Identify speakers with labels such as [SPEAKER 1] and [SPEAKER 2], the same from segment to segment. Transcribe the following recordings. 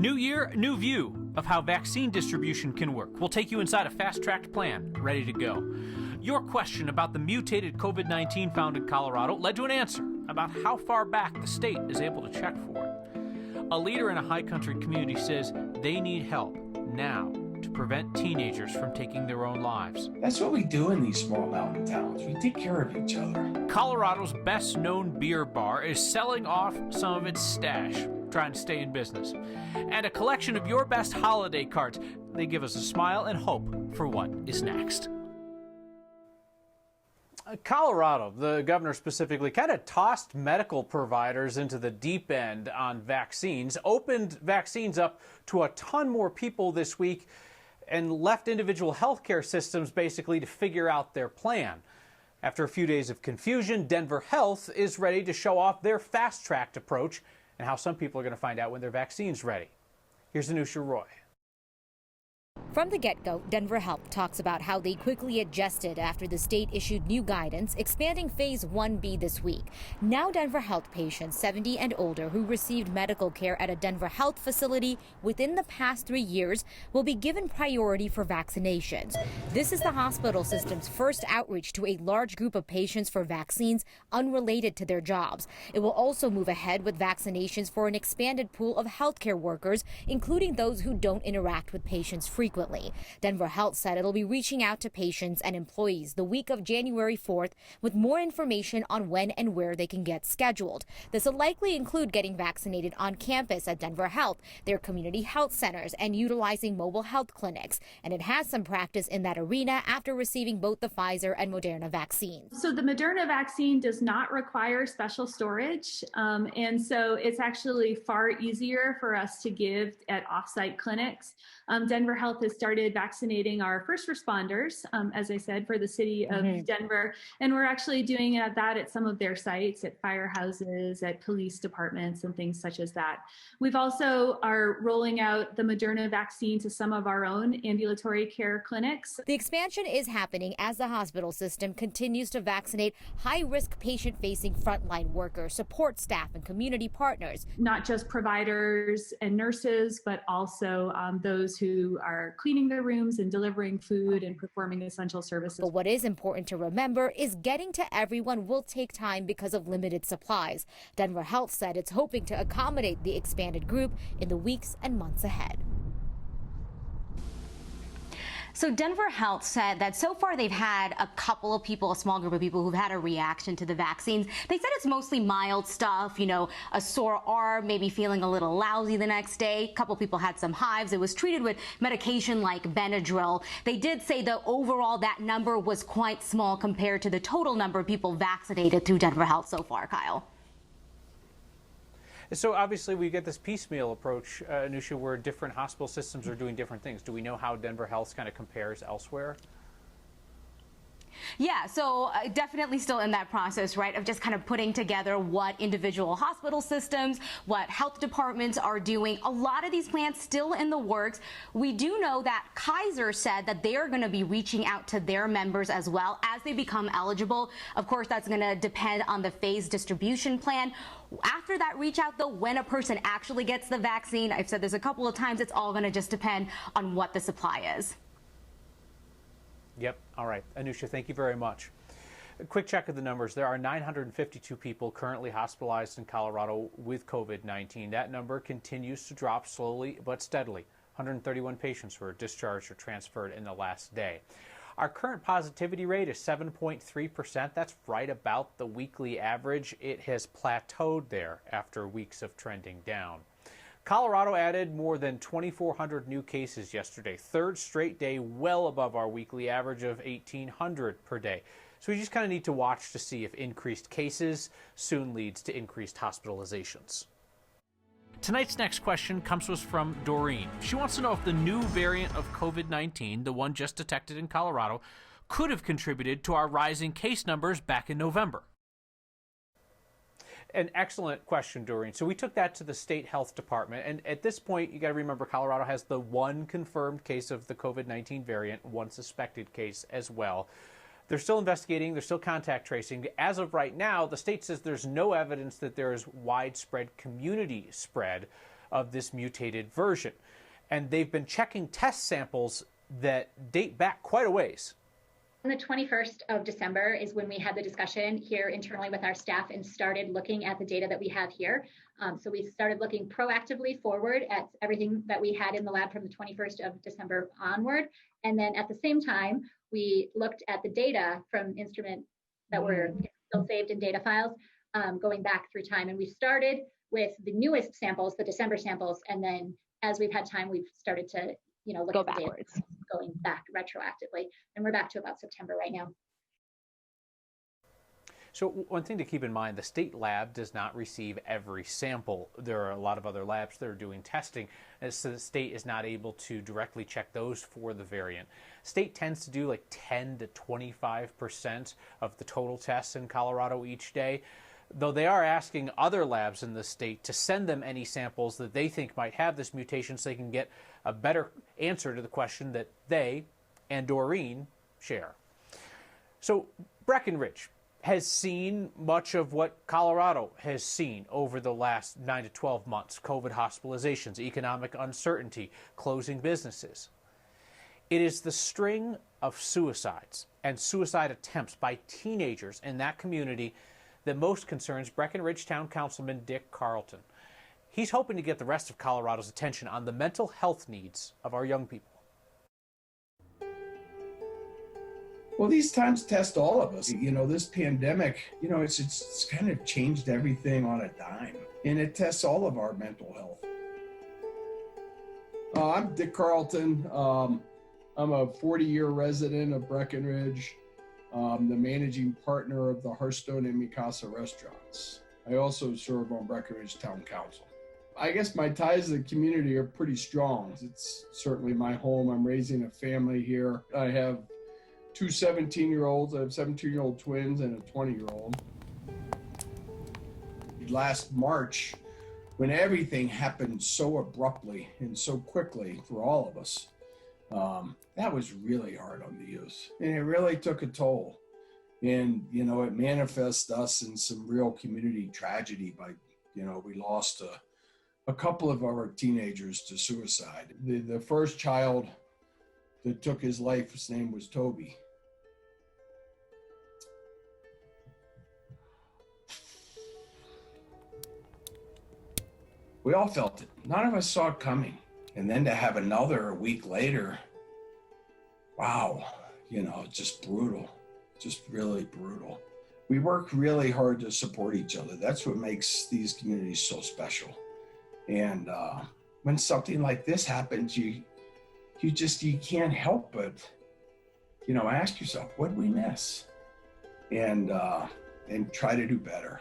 [SPEAKER 1] New year, new view of how vaccine distribution can work. We'll take you inside a fast-tracked plan, ready to go. Your question about the mutated COVID-19 found in Colorado led to an answer about how far back the state is able to check for it. A leader in a high-country community says they need help now to prevent teenagers from taking their own lives.
[SPEAKER 2] That's what we do in these small mountain towns. We take care of each other.
[SPEAKER 1] Colorado's best-known beer bar is selling off some of its stash, trying to stay in business. And a collection of your best holiday cards. They give us a smile and hope for what is next. Colorado, the governor specifically, kind of tossed medical providers into the deep end on vaccines, opened vaccines up to a ton more people this week, and left individual healthcare systems basically to figure out their plan. After a few days of confusion, Denver Health is ready to show off their fast-tracked approach and how some people are going to find out when their vaccine's ready. Here's Anusha Roy.
[SPEAKER 3] From the get-go, Denver Health talks about how they quickly adjusted after the state issued new guidance, expanding Phase 1B this week. Now Denver Health patients 70 and older who received medical care at a Denver Health facility within the past 3 years will be given priority for vaccinations. This is the hospital system's first outreach to a large group of patients for vaccines unrelated to their jobs. It will also move ahead with vaccinations for an expanded pool of healthcare workers, including those who don't interact with patients frequently. Denver Health said it'll be reaching out to patients and employees the week of January 4th with more information on when and where they can get scheduled. This will likely include getting vaccinated on campus at Denver Health, their community health centers, and utilizing mobile health clinics. And it has some practice in that arena after receiving both the Pfizer and Moderna vaccines.
[SPEAKER 4] So the Moderna vaccine does not require special storage. And so it's actually far easier for us to give at offsite clinics. Denver Health has started vaccinating our first responders, as I said, for the city of Denver. And we're actually doing that at some of their sites, at firehouses, at police departments, and things such as that. We've also are rolling out the Moderna vaccine to some of our own ambulatory care clinics.
[SPEAKER 3] The expansion is happening as the hospital system continues to vaccinate high-risk patient-facing frontline workers, support staff, and community partners.
[SPEAKER 4] Not just providers and nurses, but also those who are cleaning their rooms and delivering food and performing essential services.
[SPEAKER 3] But what is important to remember is getting to everyone will take time because of limited supplies. Denver Health said it's hoping to accommodate the expanded group in the weeks and months ahead.
[SPEAKER 5] So Denver Health said that so far they've had a couple of people, a small group of people who've had a reaction to the vaccines. They said it's mostly mild stuff, you know, a sore arm, maybe feeling a little lousy the next day. A couple people had some hives. It was treated with medication like Benadryl. They did say that overall that number was quite small compared to the total number of people vaccinated through Denver Health so far, Kyle.
[SPEAKER 1] So obviously we get this piecemeal approach, Anusha, where different hospital systems are doing different things. Do we know how Denver Health kind of compares elsewhere?
[SPEAKER 5] Yeah, so definitely still in that process, right, of just kind of putting together what individual hospital systems, what health departments are doing. A lot of these plans still in the works. We do know that Kaiser said that they are going to be reaching out to their members as well as they become eligible. Of course, that's going to depend on the phase distribution plan. After that reach out, though, when a person actually gets the vaccine, I've said this a couple of times, it's all going to just depend on what the supply is.
[SPEAKER 1] Yep. All right. Anusha, thank you very much. A quick check of the numbers. There are 952 people currently hospitalized in Colorado with COVID-19. That number continues to drop slowly but steadily. 131 patients were discharged or transferred in the last day. Our current positivity rate is 7.3%. That's right about the weekly average. It has plateaued there after weeks of trending down. Colorado added more than 2,400 new cases yesterday, third straight day well above our weekly average of 1,800 per day. So we just kind of need to watch to see if increased cases soon leads to increased hospitalizations. Tonight's next question comes to us from Doreen. She wants to know if the new variant of COVID-19, the one just detected in Colorado, could have contributed to our rising case numbers back in November. An excellent question, Doreen. So we took that to the state health department. And at this point, you got to remember, Colorado has the one confirmed case of the COVID-19 variant, one suspected case as well. They're still investigating. They're still contact tracing. As of right now, the state says there's no evidence that there is widespread community spread. of this mutated version. And they've been checking test samples that date back quite a ways.
[SPEAKER 6] On the 21st of December is when we had the discussion here internally with our staff and started looking at the data that we have here. So we started looking proactively forward at everything that we had in the lab from the 21st of December onward. And then at the same time, we looked at the data from instruments that were still saved in data files going back through time. And we started with the newest samples, the December samples. And then as we've had time, we've started to look at the
[SPEAKER 5] backwards.
[SPEAKER 6] data going back retroactively. And we're back to about September right now.
[SPEAKER 1] So one thing to keep in mind, the state lab does not receive every sample. There are a lot of other labs that are doing testing, and so the state is not able to directly check those for the variant. State tends to do like 10 to 25% of the total tests in Colorado each day, though they are asking other labs in the state to send them any samples that they think might have this mutation so they can get a better answer to the question that they and Doreen share. So Breckenridge has seen much of what Colorado has seen over the last 9 to 12 months: COVID hospitalizations, economic uncertainty, closing businesses. It is the string of suicides and suicide attempts by teenagers in that community that most concerns Breckenridge Town Councilman Dick Dalton. He's hoping to get the rest of Colorado's attention on the mental health needs of our young people.
[SPEAKER 2] Well, these times test all of us. This pandemic, it's kind of changed everything on a dime, and it tests all of our mental health. I'm Dick Dalton. I'm a 40-year resident of Breckenridge. The managing partner of the Hearthstone and Mikasa restaurants. I also serve on Breckenridge Town Council. I guess my ties to the community are pretty strong. It's certainly my home. I'm raising a family here. I have two 17-year-olds. I have 17-year-old twins and a 20-year-old. Last March, when everything happened so abruptly and so quickly for all of us, that was really hard on the youth, and it really took a toll. And, it manifests us in some real community tragedy by, we lost a couple of our teenagers to suicide. The first child that took his life, his name was Toby. We all felt it. None of us saw it coming. And then to have another a week later, wow, just brutal, just really brutal. We work really hard to support each other. That's what makes these communities so special. And when something like this happens, you can't help but, ask yourself, what did we miss? And try to do better.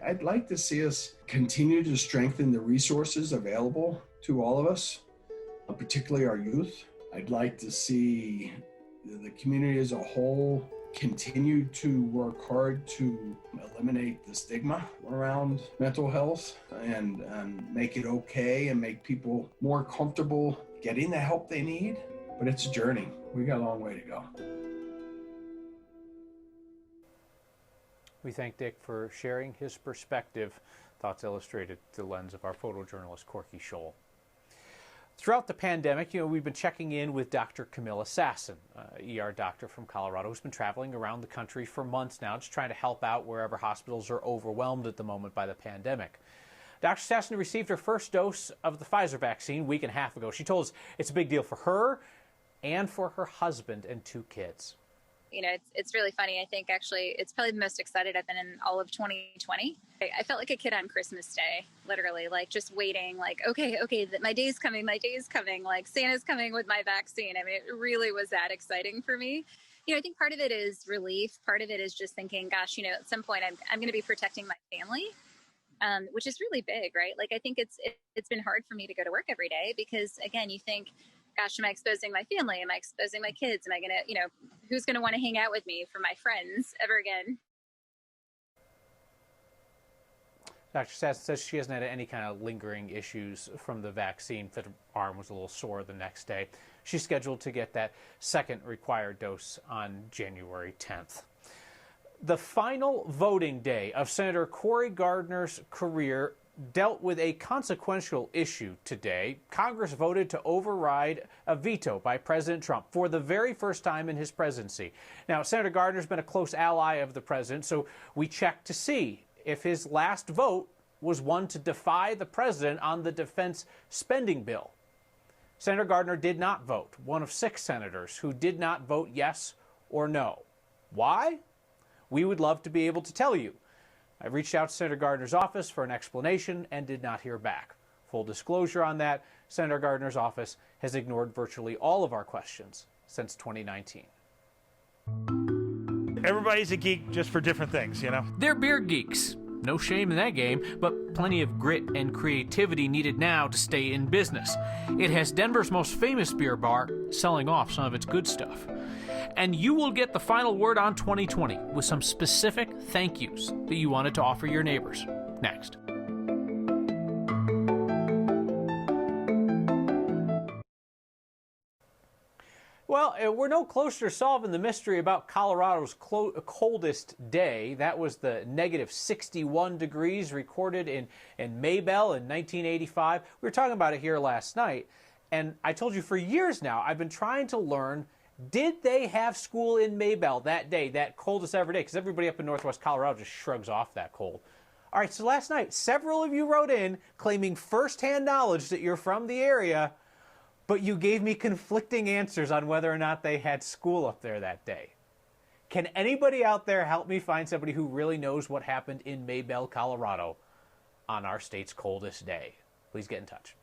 [SPEAKER 2] I'd like to see us continue to strengthen the resources available to all of us, particularly our youth. I'd like to see the community as a whole continue to work hard to eliminate the stigma around mental health and make it okay and make people more comfortable getting the help they need. But it's a journey. We got a long way to go.
[SPEAKER 1] We thank Dick for sharing his perspective. Thoughts illustrated through the lens of our photojournalist, Corky Scholl. Throughout the pandemic, we've been checking in with Dr. Camilla Sasson, ER doctor from Colorado, who's been traveling around the country for months now, just trying to help out wherever hospitals are overwhelmed at the moment by the pandemic. Dr. Sasson received her first dose of the Pfizer vaccine a week and a half ago. She told us it's a big deal for her and for her husband and 2 kids.
[SPEAKER 7] It's really funny. I think actually it's probably the most excited I've been in all of 2020. I felt like a kid on Christmas Day, literally, like just waiting, like, okay, my day's coming, like Santa's coming with my vaccine. I mean, it really was that exciting for me. I think part of it is relief. Part of it is just thinking, gosh, at some point I'm going to be protecting my family, which is really big, right? Like, I think it's been hard for me to go to work every day because, again, you think, gosh, am I exposing my family? Am I exposing my kids? Am I going to, who's going to want to hang out with me for my friends ever again?
[SPEAKER 1] Dr. Sasson says she hasn't had any kind of lingering issues from the vaccine. Her arm was a little sore the next day. She's scheduled to get that second required dose on January 10th. The final voting day of Senator Cory Gardner's career dealt with a consequential issue today. Congress voted to override a veto by President Trump for the very first time in his presidency. Now, Senator Gardner's been a close ally of the president, so we checked to see if his last vote was one to defy the president on the defense spending bill. Senator Gardner did not vote, one of 6 senators who did not vote yes or no. Why? We would love to be able to tell you. I reached out to Senator Gardner's office for an explanation and did not hear back. Full disclosure on that, Senator Gardner's office has ignored virtually all of our questions since 2019.
[SPEAKER 8] Everybody's a geek just for different things, you know?
[SPEAKER 1] They're beer geeks. No shame in that game, but plenty of grit and creativity needed now to stay in business. It has Denver's most famous beer bar selling off some of its good stuff. And you will get the final word on 2020 with some specific thank yous that you wanted to offer your neighbors. Next. Well, we're no closer to solving the mystery about Colorado's coldest day. That was the negative 61 degrees recorded in Maybell in 1985. We were talking about it here last night, and I told you for years now I've been trying to learn, did they have school in Maybell that day, that coldest ever day? Because everybody up in northwest Colorado just shrugs off that cold. All right, so last night, several of you wrote in claiming firsthand knowledge that you're from the area, but you gave me conflicting answers on whether or not they had school up there that day. Can anybody out there help me find somebody who really knows what happened in Maybell, Colorado on our state's coldest day? Please get in touch.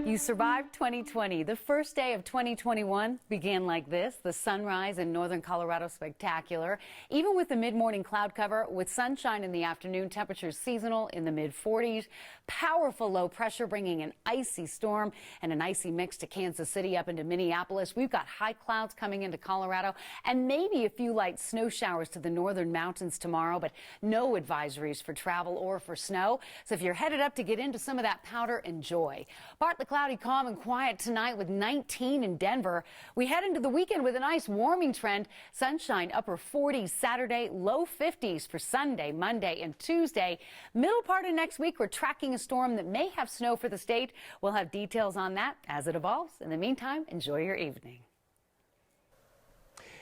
[SPEAKER 9] You survived 2020. The first day of 2021 began like this. The sunrise in northern Colorado spectacular. Even with the mid-morning cloud cover, with sunshine in the afternoon, temperatures seasonal in the mid-40s. Powerful low pressure bringing an icy storm and an icy mix to Kansas City up into Minneapolis. We've got high clouds coming into Colorado and maybe a few light snow showers to the northern mountains tomorrow, but no advisories for travel or for snow. So if you're headed up to get into some of that powder, enjoy. Partly cloudy, calm and quiet tonight with 19 in Denver. We head into the weekend with a nice warming trend. Sunshine, upper 40s Saturday, low 50s for Sunday, Monday and Tuesday. Middle part of next week, we're tracking a storm that may have snow for the state. We'll have details on that as it evolves. In the meantime, enjoy your evening.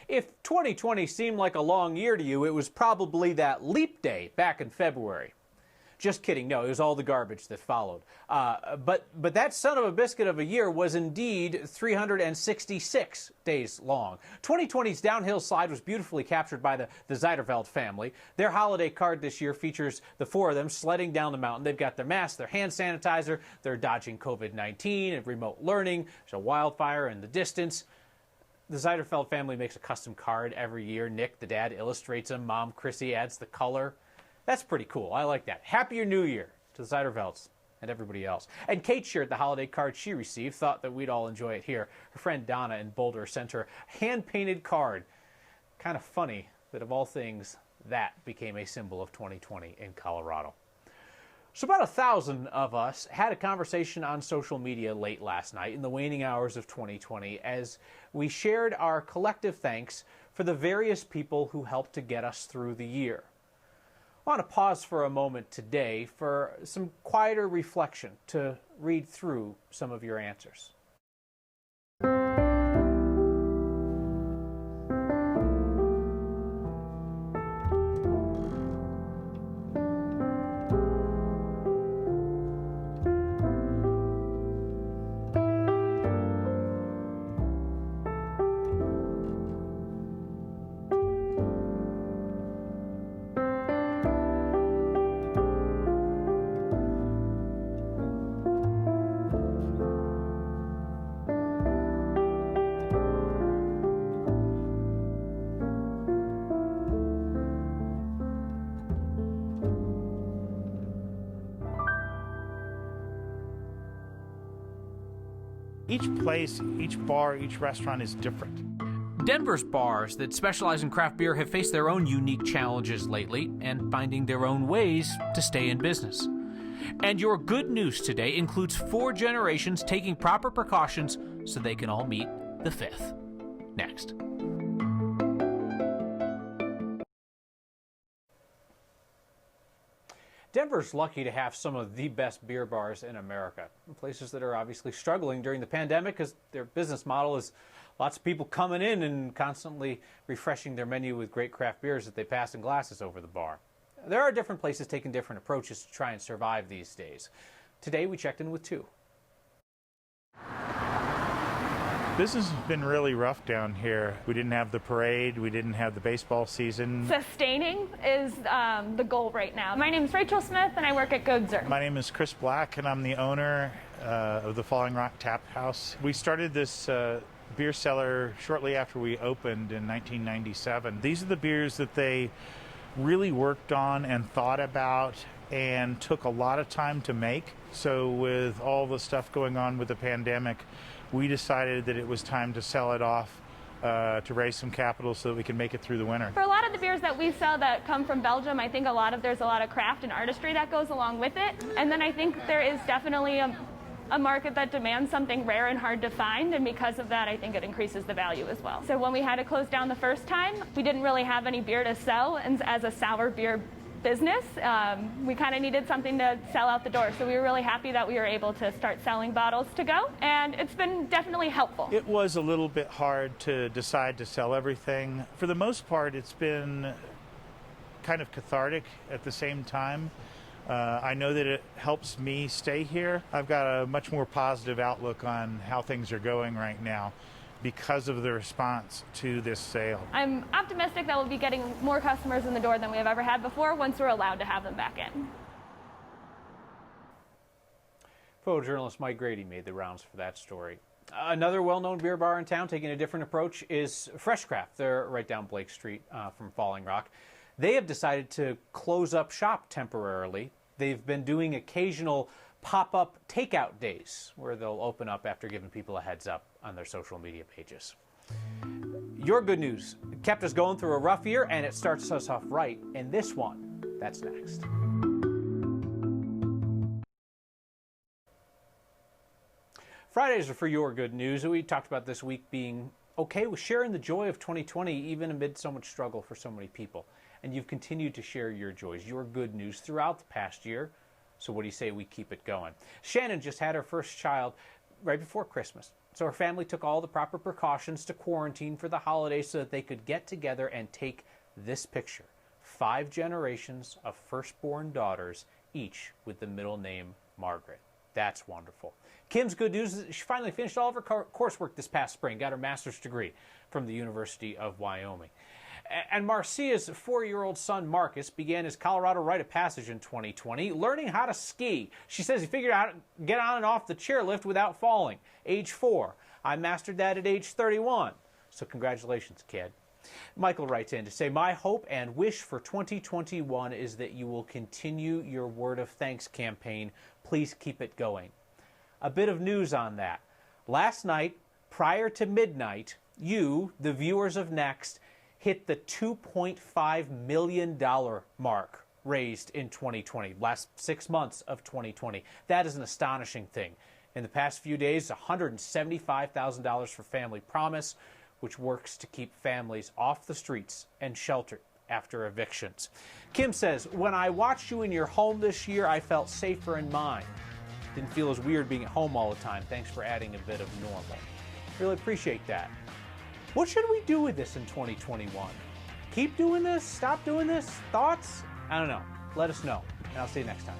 [SPEAKER 1] If 2020 seemed like a long year to you, it was probably that leap day back in February. Just kidding. No, it was all the garbage that followed. But that son of a biscuit of a year was indeed 366 days long. 2020's downhill slide was beautifully captured by the Zeiderveld family. Their holiday card this year features the 4 of them sledding down the mountain. They've got their masks, their hand sanitizer, they're dodging COVID-19 and remote learning. There's a wildfire in the distance. The Zeiderveld family makes a custom card every year. Nick, the dad, illustrates them. Mom, Chrissy, adds the color. That's pretty cool. I like that. Happier New Year to the Zeidervelds and everybody else. And Kate shared the holiday card she received, thought that we'd all enjoy it here. Her friend Donna in Boulder sent her a hand-painted card. Kind of funny that of all things, that became a symbol of 2020 in Colorado. So about 1,000 of us had a conversation on social media late last night in the waning hours of 2020 as we shared our collective thanks for the various people who helped to get us through the year. I want to pause for a moment today for some quieter reflection to read through some of your answers.
[SPEAKER 8] Each place, each bar, each restaurant is different.
[SPEAKER 1] Denver's bars that specialize in craft beer have faced their own unique challenges lately and finding their own ways to stay in business. And your good news today includes 4 generations taking proper precautions so they can all meet the 5th. Next. Denver's lucky to have some of the best beer bars in America. Places that are obviously struggling during the pandemic because their business model is lots of people coming in and constantly refreshing their menu with great craft beers that they pass in glasses over the bar. There are different places taking different approaches to try and survive these days. Today we checked in with two.
[SPEAKER 8] Business has been really rough down here. We didn't have the parade, we didn't have the baseball season.
[SPEAKER 10] Sustaining is the goal right now. My name is Rachel Smith and I work at Goodzer.
[SPEAKER 8] My name is Chris Black and I'm the owner of the Falling Rock Tap House. We started this beer cellar shortly after we opened in 1997. These are the beers that they really worked on and thought about and took a lot of time to make. So with all the stuff going on with the pandemic, we decided that it was time to sell it off to raise some capital so that we can make it through the winter.
[SPEAKER 10] For a lot of the beers that we sell that come from Belgium, I think there's a lot of craft and artistry that goes along with it. And then I think there is definitely a market that demands something rare and hard to find, and because of that I think it increases the value as well. So when we had to close down the first time, we didn't really have any beer to sell, and as a sour beer business, we kind of needed something to sell out the door. So we were really happy that we were able to start selling bottles to go, and it's been definitely helpful.
[SPEAKER 8] It was a little bit hard to decide to sell everything. For the most part, it's been kind of cathartic at the same time. I know that it helps me stay here. I've got a much more positive outlook on how things are going right now because of the response to this sale.
[SPEAKER 10] I'm optimistic that we'll be getting more customers in the door than we have ever had before once we're allowed to have them back in.
[SPEAKER 1] Photojournalist Mike Grady made the rounds for that story. Another well-known beer bar in town taking a different approach is Fresh Craft. They're right down Blake Street from Falling Rock. They have decided to close up shop temporarily. They've been doing occasional pop-up takeout days where they'll open up after giving people a heads up on their social media pages. Your good news kept us going through a rough year, and it starts us off right in this one. That's next. Fridays are for your good news. We talked about this week being okay with sharing the joy of 2020 even amid so much struggle for so many people. And you've continued to share your joys, your good news throughout the past year. So what do you say we keep it going? Shannon just had her first child right before Christmas. So her family took all the proper precautions to quarantine for the holidays so that they could get together and take this picture. 5 generations of firstborn daughters, each with the middle name Margaret. That's wonderful. Kim's good news is that she finally finished all of her coursework this past spring, got her master's degree from the University of Wyoming. And Marcia's 4-year-old son, Marcus, began his Colorado rite of passage in 2020, learning how to ski. She says he figured out how to get on and off the chairlift without falling. Age 4. I mastered that at age 31. So congratulations, kid. Michael writes in to say, my hope and wish for 2021 is that you will continue your Word of Thanks campaign. Please keep it going. A bit of news on that. Last night, prior to midnight, you, the viewers of Next, hit the $2.5 million mark raised in 2020, last 6 months of 2020. That is an astonishing thing. In the past few days, $175,000 for Family Promise, which works to keep families off the streets and sheltered after evictions. Kim says, when I watched you in your home this year, I felt safer in mine. Didn't feel as weird being at home all the time. Thanks for adding a bit of normal. Really appreciate that. What should we do with this in 2021? Keep doing this? Stop doing this? Thoughts? I don't know. Let us know, and I'll see you next time.